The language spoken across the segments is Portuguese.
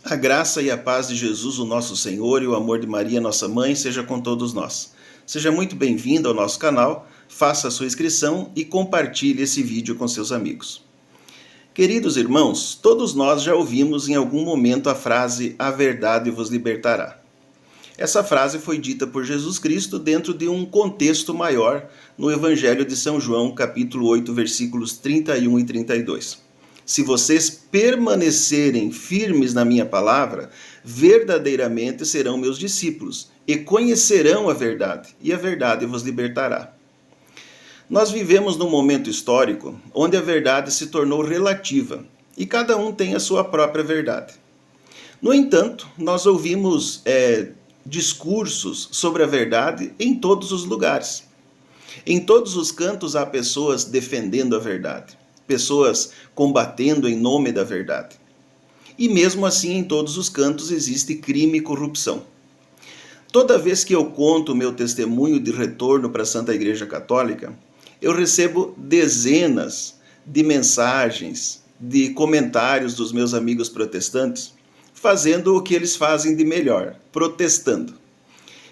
A graça e a paz de Jesus, o nosso Senhor, e o amor de Maria, nossa mãe, seja com todos nós. Seja muito bem-vindo ao nosso canal, faça a sua inscrição e compartilhe esse vídeo com seus amigos. Queridos irmãos, todos nós já ouvimos em algum momento a frase "A verdade vos libertará". Essa frase foi dita por Jesus Cristo dentro de um contexto maior no Evangelho de São João, capítulo 8, versículos 31 e 32. Se vocês permanecerem firmes na minha palavra, verdadeiramente serão meus discípulos e conhecerão a verdade, e a verdade vos libertará. Nós vivemos num momento histórico onde a verdade se tornou relativa e cada um tem a sua própria verdade. No entanto, nós ouvimos discursos sobre a verdade em todos os lugares. Em todos os cantos há pessoas defendendo a verdade, pessoas combatendo em nome da verdade. E mesmo assim, em todos os cantos existe crime e corrupção. Toda vez que eu conto o meu testemunho de retorno para a Santa Igreja Católica, eu recebo dezenas de mensagens, de comentários dos meus amigos protestantes, fazendo o que eles fazem de melhor, protestando,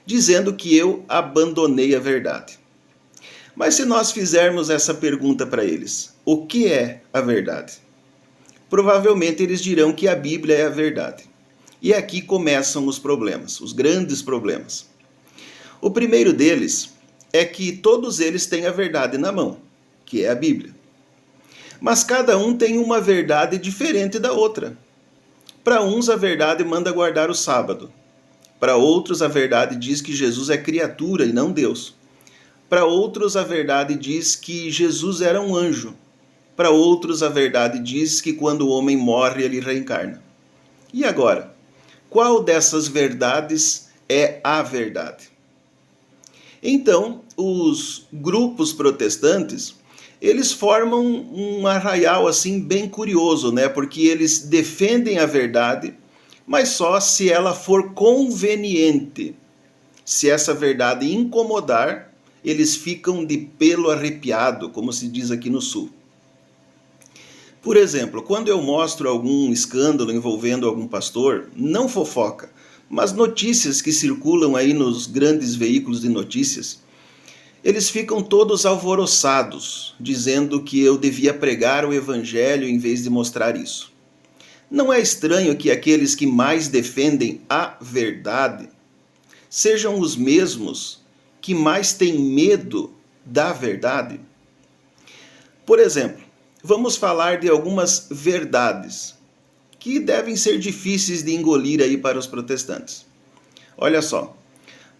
dizendo que eu abandonei a verdade. Mas se nós fizermos essa pergunta para eles, o que é a verdade? Provavelmente eles dirão que a Bíblia é a verdade. E aqui começam os problemas, os grandes problemas. O primeiro deles é que todos eles têm a verdade na mão, que é a Bíblia. Mas cada um tem uma verdade diferente da outra. Para uns a verdade manda guardar o sábado. Para outros a verdade diz que Jesus é criatura e não Deus. Para outros, a verdade diz que Jesus era um anjo. Para outros, a verdade diz que quando o homem morre, ele reencarna. E agora? Qual dessas verdades é a verdade? Então, os grupos protestantes, eles formam um arraial assim bem curioso, né? Porque eles defendem a verdade, mas só se ela for conveniente. Se essa verdade incomodar, eles ficam de pelo arrepiado, como se diz aqui no sul. Por exemplo, quando eu mostro algum escândalo envolvendo algum pastor, não fofoca, mas notícias que circulam aí nos grandes veículos de notícias, eles ficam todos alvoroçados, dizendo que eu devia pregar o evangelho em vez de mostrar isso. Não é estranho que aqueles que mais defendem a verdade sejam os mesmos que mais têm medo da verdade? Por exemplo, vamos falar de algumas verdades que devem ser difíceis de engolir aí para os protestantes. Olha só,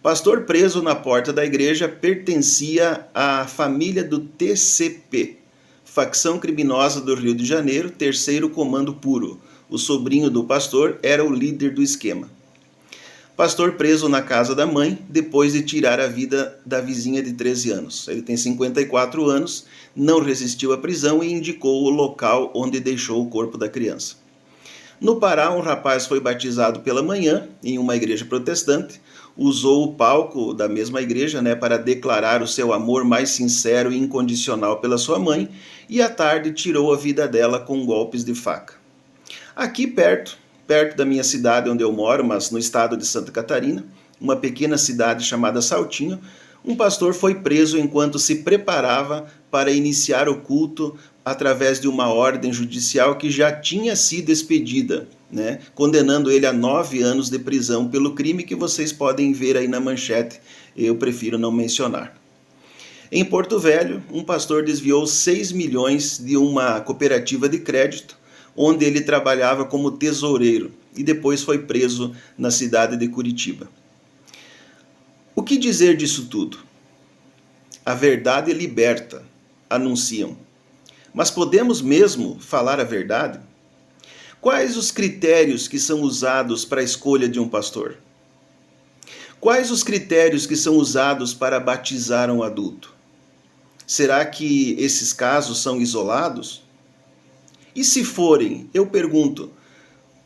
pastor preso na porta da igreja pertencia à família do TCP, facção criminosa do Rio de Janeiro, terceiro comando puro. O sobrinho do pastor era o líder do esquema. Pastor preso na casa da mãe, depois de tirar a vida da vizinha de 13 anos. Ele tem 54 anos, não resistiu à prisão e indicou o local onde deixou o corpo da criança. No Pará, um rapaz foi batizado pela manhã em uma igreja protestante, usou o palco da mesma igreja, para declarar o seu amor mais sincero e incondicional pela sua mãe, e à tarde tirou a vida dela com golpes de faca. Aqui perto da minha cidade onde eu moro, mas no estado de Santa Catarina, uma pequena cidade chamada Saltinho, um pastor foi preso enquanto se preparava para iniciar o culto através de uma ordem judicial que já tinha sido expedida, condenando ele a 9 anos de prisão pelo crime que vocês podem ver aí na manchete, eu prefiro não mencionar. Em Porto Velho, um pastor desviou 6 milhões de uma cooperativa de crédito, onde ele trabalhava como tesoureiro e depois foi preso na cidade de Curitiba. O que dizer disso tudo? A verdade liberta, anunciam. Mas podemos mesmo falar a verdade? Quais os critérios que são usados para a escolha de um pastor? Quais os critérios que são usados para batizar um adulto? Será que esses casos são isolados? E se forem, eu pergunto,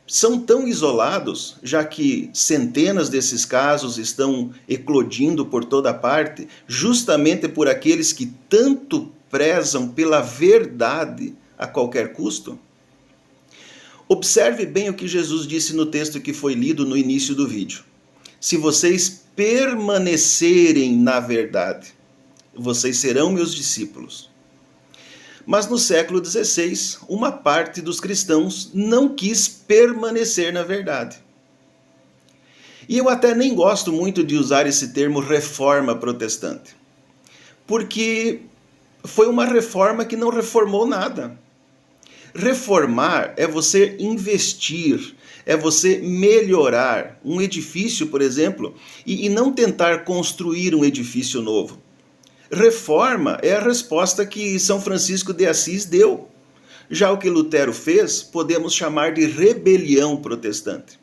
são tão isolados, já que centenas desses casos estão eclodindo por toda parte, justamente por aqueles que tanto prezam pela verdade a qualquer custo? Observe bem o que Jesus disse no texto que foi lido no início do vídeo. Se vocês permanecerem na verdade, vocês serão meus discípulos. Mas no século XVI, uma parte dos cristãos não quis permanecer na verdade. E eu até nem gosto muito de usar esse termo reforma protestante, porque foi uma reforma que não reformou nada. Reformar é você investir, é você melhorar um edifício, por exemplo, e não tentar construir um edifício novo. Reforma é a resposta que São Francisco de Assis deu. Já o que Lutero fez, podemos chamar de rebelião protestante.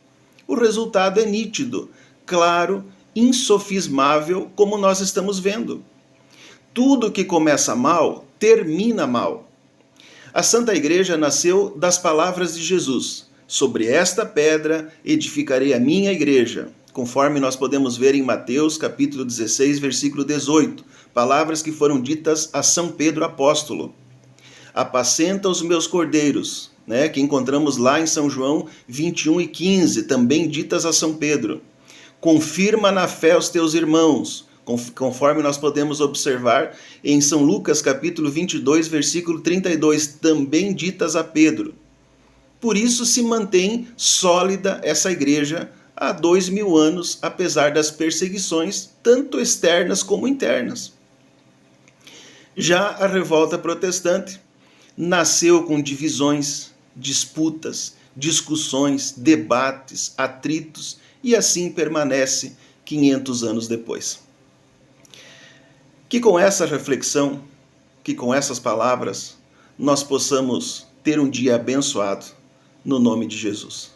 O resultado é nítido, claro, insofismável, como nós estamos vendo. Tudo que começa mal, termina mal. A Santa Igreja nasceu das palavras de Jesus. Sobre esta pedra edificarei a minha igreja, conforme nós podemos ver em Mateus capítulo 16, versículo 18, palavras que foram ditas a São Pedro apóstolo. Apacenta os meus cordeiros, que encontramos lá em São João 21 e 15, também ditas a São Pedro. Confirma na fé os teus irmãos, conforme nós podemos observar em São Lucas capítulo 22, versículo 32, também ditas a Pedro. Por isso se mantém sólida essa igreja há 2000 anos, apesar das perseguições, tanto externas como internas. Já a revolta protestante nasceu com divisões, disputas, discussões, debates, atritos, e assim permanece 500 anos depois. Que com essa reflexão, que com essas palavras, nós possamos ter um dia abençoado, no nome de Jesus.